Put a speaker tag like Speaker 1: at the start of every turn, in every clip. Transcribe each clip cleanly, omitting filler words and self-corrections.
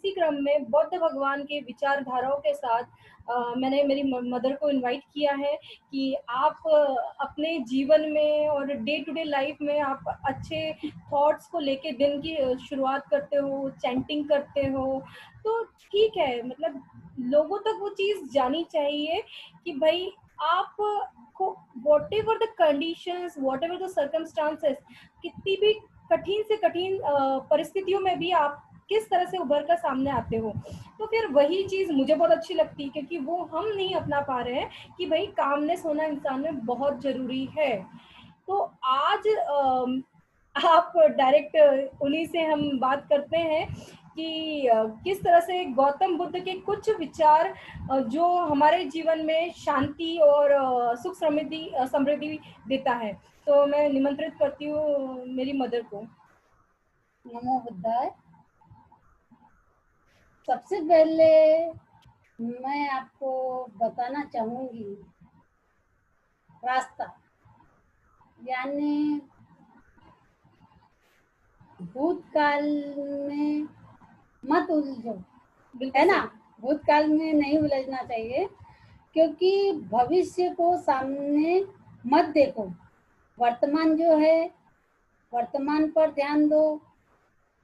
Speaker 1: इसी क्रम में बौद्ध भगवान के विचारधाराओं के साथ मैंने मेरी मदर को इनवाइट किया है कि आप अपने जीवन में और डे टू डे लाइफ में आप अच्छे थॉट्स को लेके दिन की शुरुआत करते हो, चैंटिंग करते हो, तो ठीक है, मतलब लोगों तक वो चीज़ जानी चाहिए कि भई आप को whatever the conditions, whatever the circumstances, कितनी भी कठिन से कठिन परिस्थितियों में भी आप किस तरह से उभर कर सामने आते हो। तो फिर वही चीज़ मुझे बहुत अच्छी लगती है क्योंकि वो हम नहीं अपना पा रहे हैं कि भई कामनेस होना इंसान में बहुत ज़रूरी है। तो आज आप डायरेक्ट उन्हीं से हम बात करते हैं कि किस तरह से गौतम बुद्ध के कुछ विचार जो हमारे जीवन में शांति और सुख समृद्धि देता है। तो मैं निमंत्रित करती हूँ मेरी मदर को।
Speaker 2: नमो बुद्धाय। सबसे पहले मैं आपको बताना चाहूंगी रास्ता, यानी भूतकाल में मत उलझो, है ना। भूतकाल में नहीं उलझना चाहिए, क्योंकि भविष्य को सामने मत देखो। वर्तमान जो है, वर्तमान पर ध्यान दो।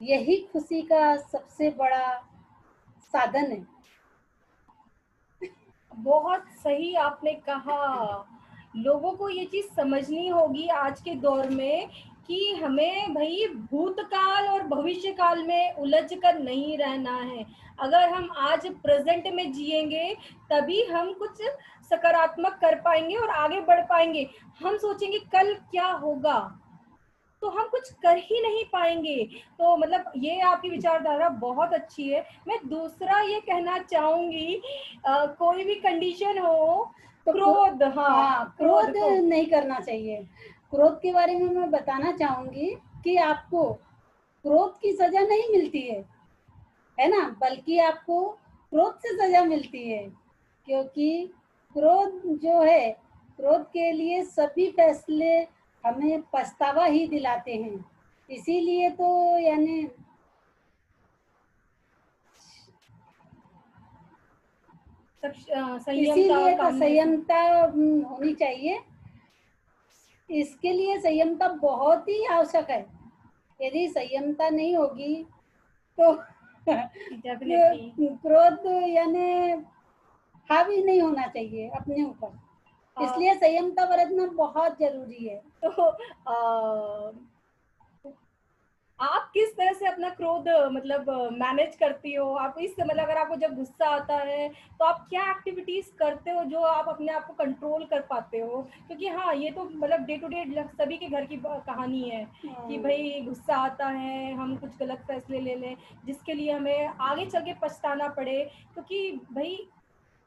Speaker 2: यही खुशी का सबसे बड़ा साधन है।
Speaker 1: बहुत सही आपने कहा। लोगों को ये चीज समझनी होगी आज के दौर में कि हमें भाई भूतकाल और भविष्य काल में उलझ कर नहीं रहना है। अगर हम आज प्रेजेंट में जिएंगे तभी हम कुछ सकारात्मक कर पाएंगे और आगे बढ़ पाएंगे। हम सोचेंगे कल क्या होगा तो हम कुछ कर ही नहीं पाएंगे। तो मतलब ये आपकी विचारधारा बहुत अच्छी है। मैं दूसरा ये कहना चाहूंगी, कोई भी कंडीशन हो,
Speaker 2: तो
Speaker 1: क्रोध,
Speaker 2: हाँ, क्रोध नहीं करना चाहिए। क्रोध के बारे में मैं बताना चाहूंगी कि आपको क्रोध की सजा नहीं मिलती है ना, बल्कि आपको क्रोध से सजा मिलती है। क्योंकि क्रोध जो है, क्रोध के लिए सभी फैसले हमें पछतावा ही दिलाते हैं। इसीलिए तो यानी इसीलिए तो संयमता होनी चाहिए। इसके लिए संयमता बहुत ही आवश्यक है। यदि संयमता नहीं होगी तो क्रोध यानी हावी नहीं होना चाहिए अपने ऊपर। इसलिए संयमता बरतना बहुत जरूरी है।
Speaker 1: तो आप किस तरह से अपना क्रोध मतलब मैनेज करती हो? आप इस मतलब अगर आपको जब गुस्सा आता है तो आप क्या एक्टिविटीज करते हो जो आप अपने आप को कंट्रोल कर पाते हो? क्योंकि हाँ, ये तो मतलब डे टू डे सभी के घर की कहानी है कि भाई गुस्सा आता है, हम कुछ गलत फैसले ले लें जिसके लिए हमें आगे चल के पछताना पड़े। क्योंकि भाई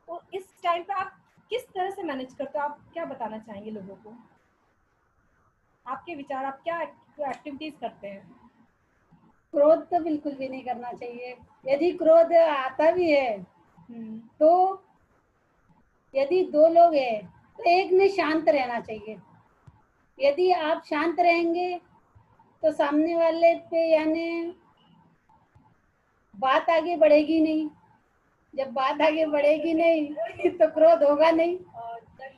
Speaker 1: तो इस टाइम पे आप किस तरह से मैनेज करते हो? आप क्या बताना चाहेंगे लोगों को? आपके विचार, आप क्या एक्टिविटीज करते हैं?
Speaker 2: क्रोध तो बिल्कुल भी नहीं करना चाहिए। यदि क्रोध आता भी है तो यदि दो लोग हैं तो एक ने शांत रहना चाहिए। यदि आप शांत रहेंगे तो सामने वाले पे यानी बात आगे बढ़ेगी नहीं। जब बात आगे बढ़ेगी नहीं तो क्रोध होगा नहीं।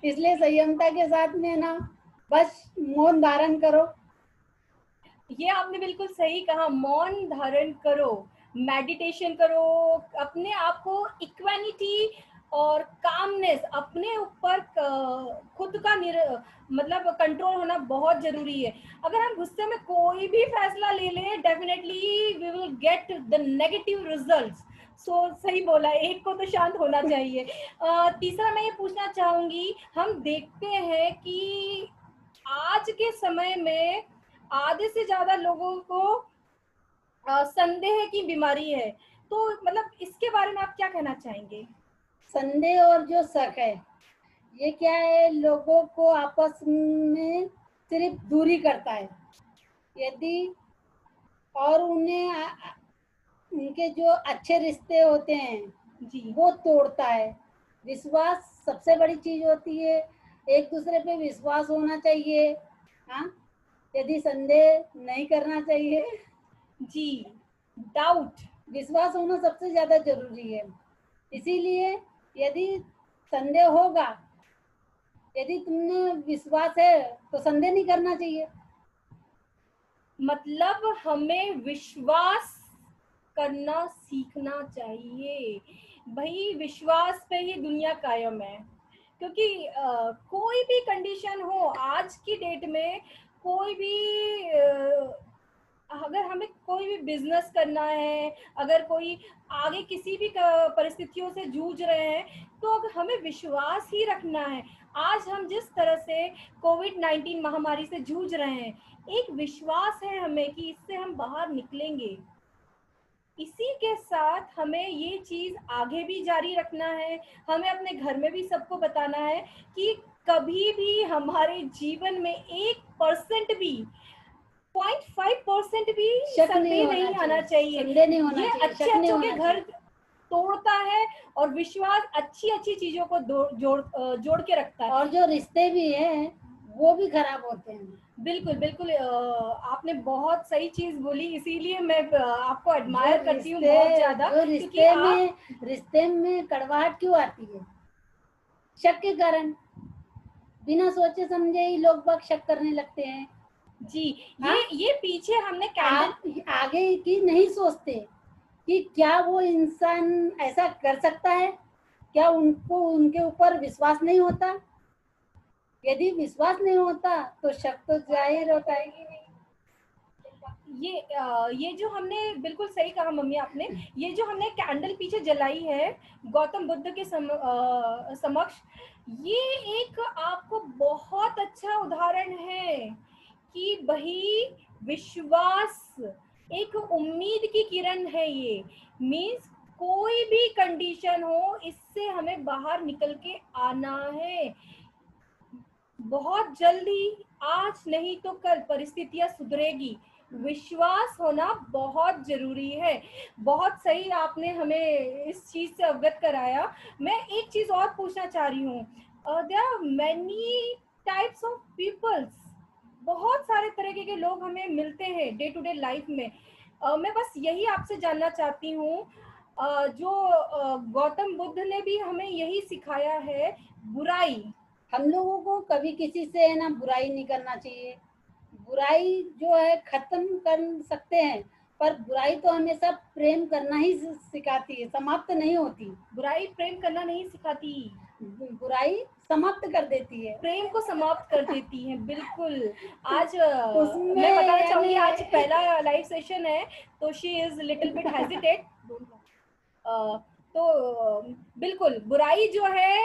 Speaker 2: इसलिए संयमता के साथ में ना बस मौन धारण करो।
Speaker 1: ये आपने बिल्कुल सही कहा, मौन धारण करो, मेडिटेशन करो, अपने आप को इक्वानिटी और कामनेस अपने ऊपर खुद का मतलब कंट्रोल होना बहुत जरूरी है। अगर हम गुस्से में कोई भी फैसला ले लें definitely we will get the negative results. सही बोला, एक को तो शांत होना चाहिए। तीसरा मैं ये पूछना चाहूंगी, हम देखते हैं कि आज के समय में आधे से ज्यादा लोगों को संदेह की बीमारी है। तो मतलब इसके बारे में आप क्या कहना चाहेंगे?
Speaker 2: संदेह और जो शक है, ये क्या है, लोगों को आपस में सिर्फ दूरी करता है। यदि और उन्हें उनके जो अच्छे रिश्ते होते हैं
Speaker 1: जी,
Speaker 2: वो तोड़ता है। विश्वास सबसे बड़ी चीज होती है। एक दूसरे पे विश्वास होना चाहिए। हाँ, यदि संदेह नहीं करना चाहिए।
Speaker 1: जी, डाउट
Speaker 2: विश्वास होना सबसे ज्यादा जरूरी है। इसीलिए यदि संदेह होगा, यदि तुमने विश्वास है तो संदेह नहीं करना चाहिए।
Speaker 1: मतलब हमें विश्वास करना सीखना चाहिए भाई, विश्वास पे ही दुनिया कायम है। क्योंकि कोई भी कंडीशन हो आज की डेट में, कोई भी अगर हमें कोई भी बिजनेस करना है, अगर कोई आगे किसी भी परिस्थितियों से जूझ रहे हैं, तो अगर हमें विश्वास ही रखना है। आज हम जिस तरह से कोविड-19 महामारी से जूझ रहे हैं, एक विश्वास है हमें कि इससे हम बाहर निकलेंगे। इसी के साथ हमें ये चीज आगे भी जारी रखना है। हमें अपने घर में भी सबको बताना है कि कभी भी हमारे जीवन में 1% भी, 0.5% भी संदेह नहीं आना चाहिए।
Speaker 2: संदेह नहीं होना
Speaker 1: ये
Speaker 2: चाहिए,
Speaker 1: अच्छे
Speaker 2: शक नहीं
Speaker 1: अच्छों के
Speaker 2: होना
Speaker 1: घर
Speaker 2: चाहिए।
Speaker 1: तोड़ता है और विश्वास अच्छी अच्छी चीजों को जोड़ के रखता है।
Speaker 2: और जो रिश्ते भी हैं वो भी खराब होते हैं।
Speaker 1: बिल्कुल बिल्कुल, आपने बहुत सही चीज बोली, इसीलिए मैं आपको एडमायर करती हूँ बहुत ज्यादा।
Speaker 2: जो
Speaker 1: क्योंकि आप
Speaker 2: रिश्ते में कड़वाहट क्यों आती है? शक के कारण। बिना सोचे समझे ही लोग बाग शक करने लगते हैं।
Speaker 1: जी, ये पीछे हमने कैंडल
Speaker 2: आगे की नहीं सोचते कि क्या वो इंसान ऐसा कर सकता है, क्या उनको उनके ऊपर विश्वास नहीं होता? यदि विश्वास नहीं होता तो शक तो जाहिर होता है।
Speaker 1: ये जो हमने बिल्कुल सही कहा मम्मी आपने, ये जो हमने कैंडल पीछे जलाई है गौतम बुद्ध के समक्ष, ये एक आपको बहुत अच्छा उदाहरण है कि भाई विश्वास एक उम्मीद की किरण है। ये मीन्स कोई भी कंडीशन हो, इससे हमें बाहर निकल के आना है। बहुत जल्दी, आज नहीं तो कल परिस्थितियां सुधरेगी। विश्वास होना बहुत जरूरी है। बहुत सही आपने हमें इस चीज से अवगत कराया। मैं एक चीज और पूछना चाह रही हूँ, there are many types of peoples, बहुत सारे तरीके के लोग हमें मिलते हैं डे टू डे लाइफ में। मैं बस यही आपसे जानना चाहती हूँ, जो गौतम बुद्ध ने भी हमें यही सिखाया है, बुराई।
Speaker 2: हम लोगों को कभी किसी से है ना बुराई नहीं करना चाहिए। बुराई जो है खत्म कर सकते हैं, पर बुराई तो हमेशा प्रेम करना ही सिखाती है, समाप्त नहीं होती।
Speaker 1: बुराई प्रेम करना नहीं सिखाती,
Speaker 2: बुराई समाप्त कर देती है,
Speaker 1: प्रेम को समाप्त कर देती है। बिल्कुल। आज
Speaker 2: उसमें
Speaker 1: मैं बताना चाहूंगी, आज पहला लाइव सेशन है, तो she is little bit hesitate. तो बिल्कुल बुराई जो है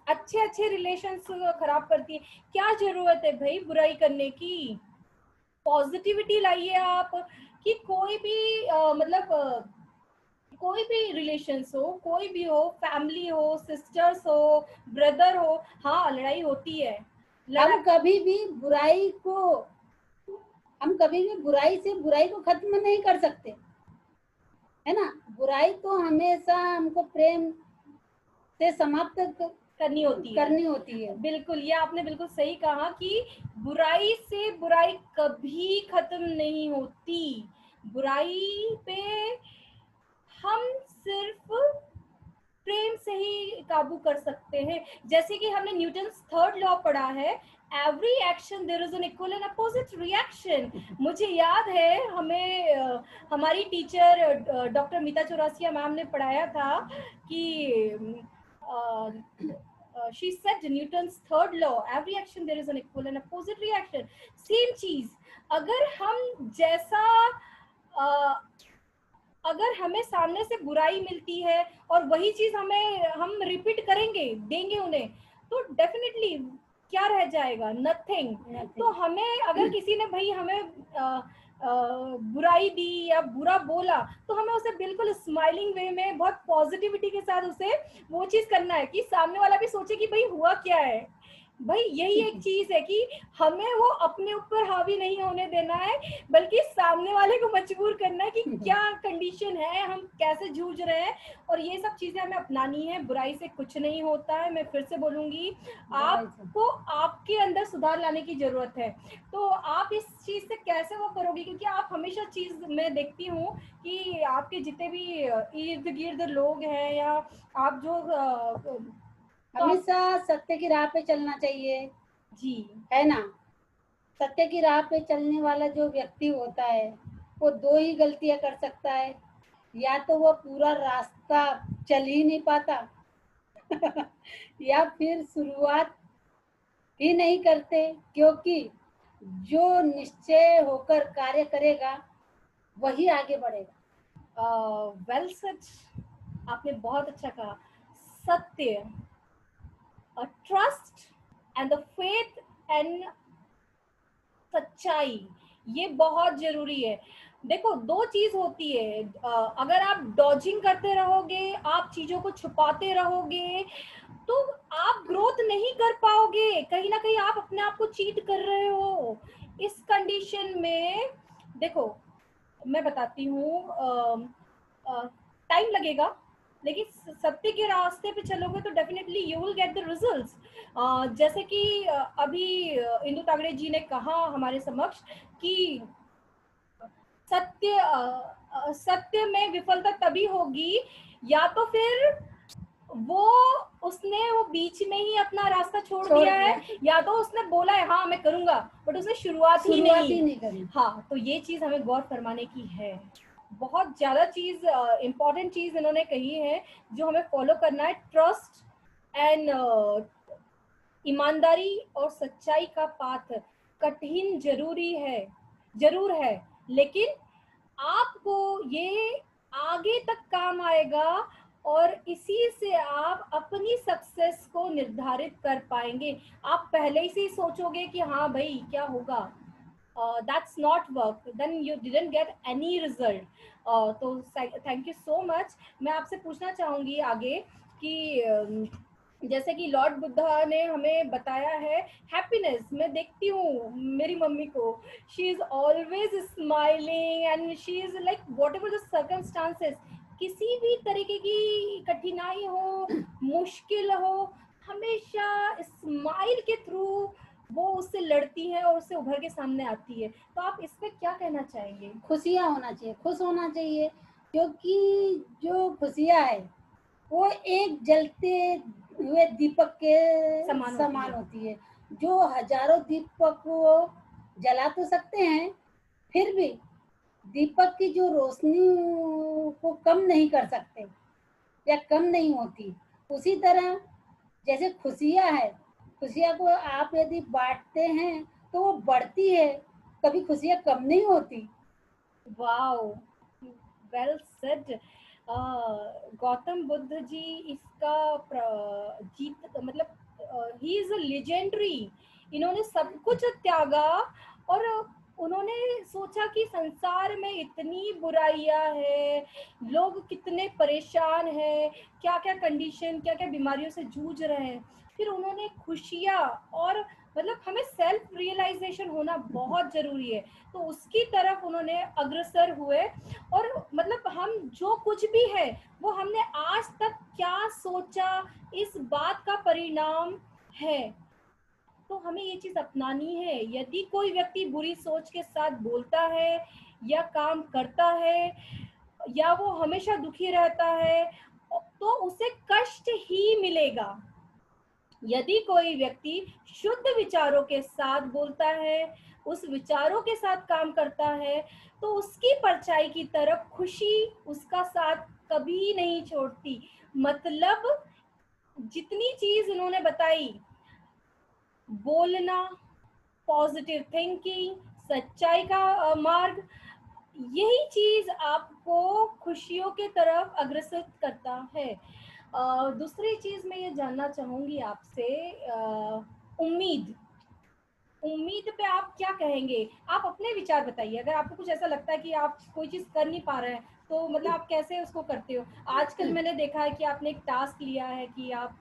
Speaker 1: अच्छे अच्छे रिलेशंस खराब करती है। क्या जरूरत है भाई बुराई करने की? पॉजिटिविटी लाइए आप, कि कोई भी मतलब कोई भी रिलेशंस हो, कोई भी हो, फैमिली हो, सिस्टर्स हो, ब्रदर हो, हाँ लड़ाई होती है।
Speaker 2: हम कभी भी बुराई से बुराई को खत्म नहीं कर सकते, है ना। बुराई तो हमेशा हमको प्रेम से समाप्त करनी होती है।
Speaker 1: बिल्कुल, ये आपने बिल्कुल सही कहा कि बुराई से बुराई कभी खत्म नहीं होती। बुराई पे हम सिर्फ प्रेम से ही काबू कर सकते हैं। जैसे कि हमने न्यूटन्स थर्ड लॉ पढ़ा है, every action there is an equal and opposite reaction. मुझे याद है हमें हमारी teacher doctor Meeta Chaurasia ma'am ने पढ़ाया था कि she said Newton's third law, every action there is an equal and opposite reaction। Same चीज, अगर हम जैसा अगर हमें सामने से बुराई मिलती है और वही चीज हम रिपीट करेंगे, देंगे उन्हें, तो डेफिनेटली क्या रह जाएगा? नथिंग। तो हमें अगर किसी ने भाई हमें बुराई दी या बुरा बोला, तो हमें उसे बिल्कुल स्माइलिंग वे में बहुत पॉजिटिविटी के साथ उसे वो चीज करना है कि सामने वाला भी सोचे कि भाई हुआ क्या है, भाई यही एक चीज है कि हमें वो अपने ऊपर हावी नहीं होने देना है, बल्कि सामने वाले को मजबूर करना है कि क्या कंडीशन है, हम कैसे जूझ रहे हैं, और ये सब चीजें हमें अपनानी है। बुराई से कुछ नहीं होता है, मैं फिर से बोलूंगी,
Speaker 2: बुराई से
Speaker 1: आपको आपके अंदर सुधार लाने की जरूरत है। तो आप इस चीज से कैसे वो करोगे, क्योंकि आप हमेशा चीज मैं देखती हूँ कि आपके जितने भी इर्द गिर्द लोग हैं, या आप जो तो आप,
Speaker 2: हमेशा सत्य की राह पे चलना चाहिए,
Speaker 1: जी
Speaker 2: है ना। सत्य की राह पे चलने वाला जो व्यक्ति होता है वो दो ही गलतियां कर सकता है, या तो वो पूरा रास्ता चल ही नहीं पाता या फिर शुरुआत ही नहीं करते, क्योंकि जो निश्चय होकर कार्य करेगा वही आगे बढ़ेगा।
Speaker 1: वेल सच, आपने बहुत अच्छा कहा। सत्य, trust and the faith and सच्चाई, ये बहुत जरूरी है। देखो दो चीज होती है, अगर आप डॉजिंग करते रहोगे, आप चीजों को छुपाते रहोगे, तो आप ग्रोथ नहीं कर पाओगे, कहीं ना कहीं आप अपने आप को चीट कर रहे हो इस कंडीशन में। देखो मैं बताती हूँ, टाइम लगेगा, लेकिन सत्य के रास्ते पे चलोगे तो definitely you will get the results. जैसे कि अभी इंदु तागड़े जी ने कहा हमारे समक्ष कि सत्य में विफलता तभी होगी, या तो फिर वो उसने वो बीच में ही अपना रास्ता छोड़
Speaker 2: छोड़
Speaker 1: दिया
Speaker 2: दिया,
Speaker 1: है, या तो उसने बोला है हाँ मैं करूंगा, बट उसने शुरुआत ही
Speaker 2: शुरुआत ही
Speaker 1: नहीं।
Speaker 2: नहीं करी।
Speaker 1: हाँ, तो ये चीज हमें गौर फरमाने की है। बहुत ज्यादा चीज, इम्पोर्टेंट चीज इन्होंने कही है जो हमें फॉलो करना है। ट्रस्ट एंड ईमानदारी और सच्चाई का पाथ कठिन जरूरी है, जरूर है, लेकिन आपको ये आगे तक काम आएगा, और इसी से आप अपनी सक्सेस को निर्धारित कर पाएंगे। आप पहले ही से सोचोगे कि हाँ भाई क्या होगा, that's not work, then you didn't get any result। तो थैंक यू सो मच। मैं आपसे पूछना चाहूंगी आगे कि जैसे कि लॉर्ड बुद्धा ने हमें बताया है हैप्पीनेस। मैं देखती हूँ मेरी मम्मी को, she is always smiling and she is like what ever the circumstances, किसी भी तरीके की कठिनाई हो, मुश्किल हो, हमेशा स्माइल के थ्रू वो उससे लड़ती है और उससे उभर के सामने आती है। तो आप इस पे क्या कहना चाहेंगे?
Speaker 2: खुशियाँ होना चाहिए, खुश होना चाहिए, क्योंकि जो खुशियाँ है वो एक जलते हुए दीपक के समान होती है। जो हजारों दीपक को जला तो सकते हैं, फिर भी दीपक की जो रोशनी को कम नहीं कर सकते या कम नहीं होती। उसी तरह जैसे खुशियाँ है, खुशियाँ को आप यदि बांटते हैं तो वो बढ़ती है, कभी खुशियाँ कम नहीं होती।
Speaker 1: Wow, well said. Gautam Buddha ji इसका जीत मतलब ही इज अ लेजेंडरी। इन्होंने सब कुछ त्यागा, और उन्होंने सोचा कि संसार में इतनी बुराइयां है, लोग कितने परेशान हैं, क्या क्या कंडीशन, क्या क्या बीमारियों से जूझ रहे हैं, फिर उन्होंने खुशियां, और मतलब हमें सेल्फ रियलाइजेशन होना बहुत जरूरी है, तो उसकी तरफ उन्होंने अग्रसर हुए। और मतलब हम जो कुछ भी है वो हमने आज तक क्या सोचा, इस बात का परिणाम है। तो हमें ये चीज अपनानी है। यदि कोई व्यक्ति बुरी सोच के साथ बोलता है या काम करता है, या वो हमेशा दुखी रहता है, तो उसे कष्ट ही मिलेगा। यदि कोई व्यक्ति शुद्ध विचारों के साथ बोलता है, उस विचारों के साथ काम करता है, तो उसकी परछाई की तरफ खुशी उसका साथ कभी नहीं छोड़ती। मतलब जितनी चीज उन्होंने बताई, बोलना, पॉजिटिव थिंकिंग, सच्चाई का मार्ग, यही चीज आपको खुशियों के तरफ अग्रसर करता है। दूसरी चीज मैं ये जानना चाहूंगी आपसे, उम्मीद, उम्मीद पे आप क्या कहेंगे? आप अपने विचार बताइए। अगर आपको कुछ ऐसा लगता है कि आप कोई चीज कर नहीं पा रहे हैं, तो मतलब आप कैसे उसको करते हो? आजकल मैंने देखा है कि आपने एक टास्क लिया है कि आप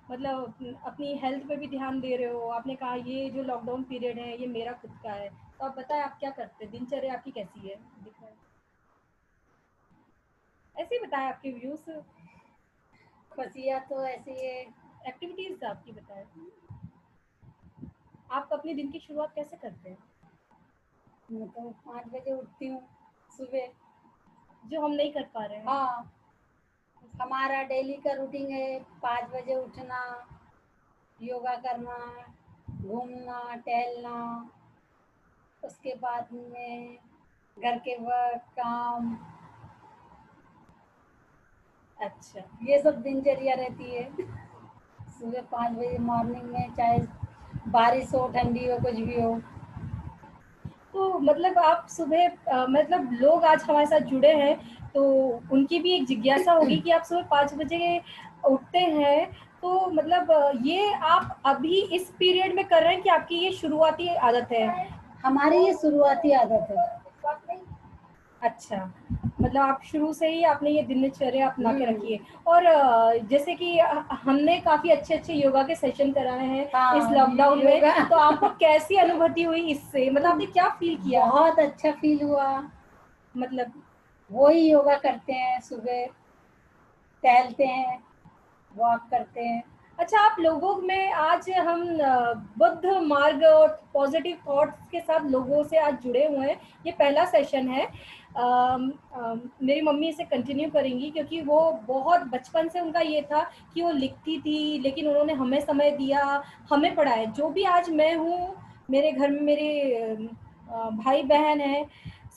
Speaker 1: मतलब अपनी हेल्थ पे भी ध्यान दे रहे हो। आपने कहा ये जो लॉकडाउन पीरियड है ये मेरा खुद का है, तो आप बताएं आप क्या करते हैं, दिनचर्या आपकी कैसी है, दिख रहा है ऐसे ही बताएं आपके व्यूज,
Speaker 2: खुशियाँ तो ऐसी है।
Speaker 1: एक्टिविटीज आपकी बताएं, आप अपने दिन की शुरुआत कैसे करते हैं?
Speaker 2: मैं तो 5 बजे उठती हूँ सुबह।
Speaker 1: जो हम नहीं कर पा रहे हैं।
Speaker 2: हाँ, हमारा डेली का रूटीन है 5 बजे उठना, योगा करना, घूमना टहलना, उसके बाद में घर के वर्क काम,
Speaker 1: अच्छा,
Speaker 2: ये सब दिनचर्या रहती है। सुबह 5 बजे मॉर्निंग में, चाहे बारिश हो ठंडी हो कुछ भी हो।
Speaker 1: तो मतलब आप सुबह मतलब लोग आज हमारे साथ जुड़े हैं तो उनकी भी एक जिज्ञासा होगी कि आप सुबह 5 बजे उठते हैं, तो मतलब ये आप अभी इस पीरियड में कर रहे हैं कि आपकी ये शुरुआती आदत है?
Speaker 2: हमारी ये शुरुआती आदत है।
Speaker 1: अच्छा, मतलब आप शुरू से ही आपने ये दिनचर्या अपना के रखी है।
Speaker 2: हम्म।
Speaker 1: और जैसे कि हमने काफी अच्छे अच्छे योगा के सेशन कराए हैं इस
Speaker 2: हाँ,
Speaker 1: लॉकडाउन में,
Speaker 2: योगा।
Speaker 1: तो आपको कैसी अनुभूति हुई इससे, मतलब आपने क्या फील किया?
Speaker 2: बहुत अच्छा फील हुआ।
Speaker 1: मतलब
Speaker 2: वो ही योगा करते हैं सुबह, टहलते हैं, वॉक करते हैं।
Speaker 1: अच्छा, आप लोगों में आज हम बुद्ध मार्ग और पॉजिटिव थॉट्स के साथ लोगों से आज जुड़े हुए हैं। ये पहला सेशन है। मेरी मम्मी इसे कंटिन्यू करेंगी क्योंकि वो बहुत बचपन से उनका ये था कि वो लिखती थी, लेकिन उन्होंने हमें समय दिया, हमें पढ़ाया। जो भी आज मैं हूँ, मेरे घर में मेरे भाई बहन हैं,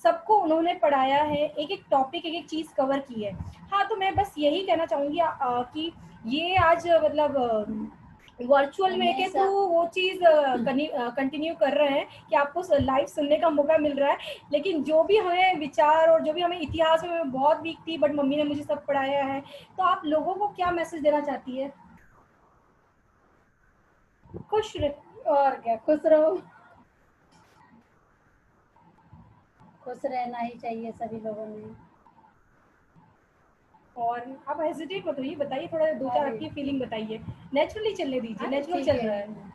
Speaker 1: सबको उन्होंने पढ़ाया है, एक एक टॉपिक एक एक चीज़ कवर की है। हाँ, तो मैं बस यही कहना चाहूँगी कि ये आज मतलब वर्चुअल वे के
Speaker 2: हमेशा
Speaker 1: थ्रू वो चीज़ कंटिन्यू कर रहे हैं कि आपको लाइव सुनने का मौका मिल रहा है। लेकिन जो भी हमें विचार और जो भी हमें इतिहास में मैं बहुत वीक थी, बट मम्मी ने मुझे सब पढ़ाया है। तो आप लोगों को क्या मैसेज देना चाहती है? खुश रह,
Speaker 2: और क्या, खुश रहो। खुश रहना ही चाहिए सभी लोगों ने।
Speaker 1: और आप हेजिटेट मत होइए, बताइए थोड़ा, दो चार
Speaker 2: अरे
Speaker 1: आपकी फीलिंग बताइए, नेचुरली चलने दीजिए,
Speaker 2: अरे
Speaker 1: नेचुरल
Speaker 2: ठीक
Speaker 1: चल
Speaker 2: है।
Speaker 1: रहा है।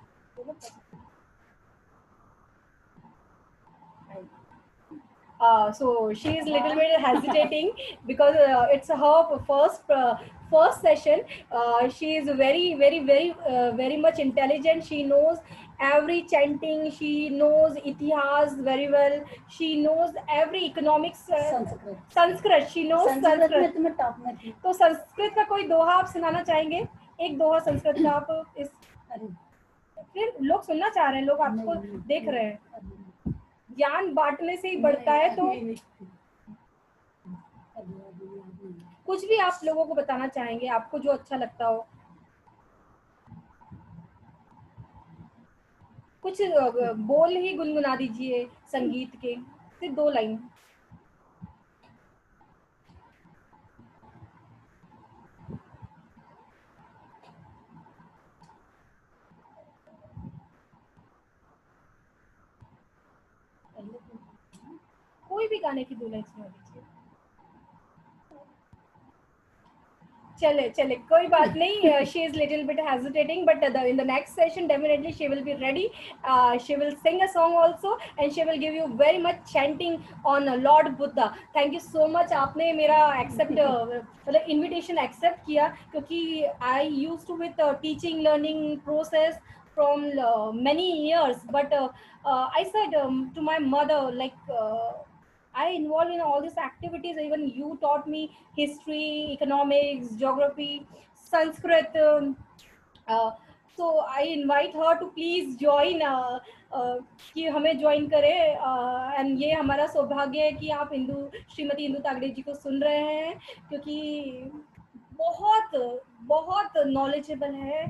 Speaker 1: So she is little bit hesitating because it's her first session. She is very much intelligent. She knows every chanting. She knows itihas very well. She knows every economics.
Speaker 2: Sanskrit.
Speaker 1: Sanskrit. She knows
Speaker 2: Sanskrit
Speaker 1: Sanskrit.
Speaker 2: में तो मैं top में थी।
Speaker 1: तो संस्कृत का कोई दोहा आप सुनाना चाहेंगे? एक दोहा संस्कृत का आप इस,
Speaker 2: अरे
Speaker 1: फिर लोग सुनना चाह रहे हैं, लोग
Speaker 2: नहीं
Speaker 1: आपको
Speaker 2: नहीं
Speaker 1: देख रहे हैं।
Speaker 2: अभी
Speaker 1: ज्ञान बांटने से ही बढ़ता
Speaker 2: नहीं
Speaker 1: है, तो
Speaker 2: अभी नहीं अभी नहीं।
Speaker 1: कुछ भी आप लोगों को बताना चाहेंगे, आपको जो अच्छा लगता हो, कुछ बोल ही गुनगुना दीजिए संगीत के, सिर्फ 2 लाइन। कोई भी गाने की 2 लाइन सुना दीजिए। चले चले, कोई बात नहीं, she is little bit hesitating, but in the next session definitely she will be ready. She will sing a song also and she will give you very much chanting on Lord Buddha. Thank you so much, आपने मेरा accept मतलब invitation accept किया, क्योंकि I use to with teaching learning process from many years, but I said to my mother, like I involved in all these activities. Even you taught me history, economics, geography, Sanskrit. Uh, so I invite her to please join, कि हमें join करें। And ये हमारा सौभाग्य है कि आप श्रीमती इंदु तागड़े जी को सुन रहे हैं, क्योंकि बहुत बहुत नॉलेजेबल है।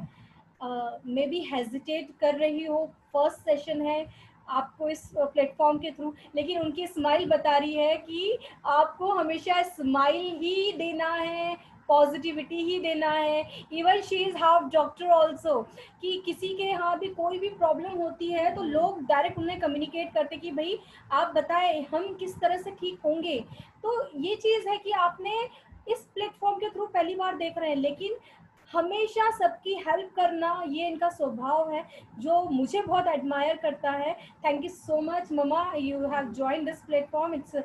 Speaker 1: मे बी हेजिटेट कर रही हो, फर्स्ट सेशन है आपको इस प्लेटफॉर्म के थ्रू, लेकिन उनकी स्माइल बता रही है कि आपको हमेशा स्माइल ही देना है, पॉजिटिविटी ही देना है। Even she is half doctor also, कि किसी के यहाँ भी कोई भी प्रॉब्लम होती है तो लोग डायरेक्ट उन्हें कम्युनिकेट करते कि भाई आप बताएं हम किस तरह से ठीक होंगे। तो ये चीज़ है कि आपने इस प्लेटफॉर्म के थ्रू पहली बार देख रहे हैं, लेकिन हमेशा सबकी हेल्प करना, ये इनका स्वभाव है जो मुझे बहुत एडमायर करता है। Thank you so much mama, you have join this platform. It's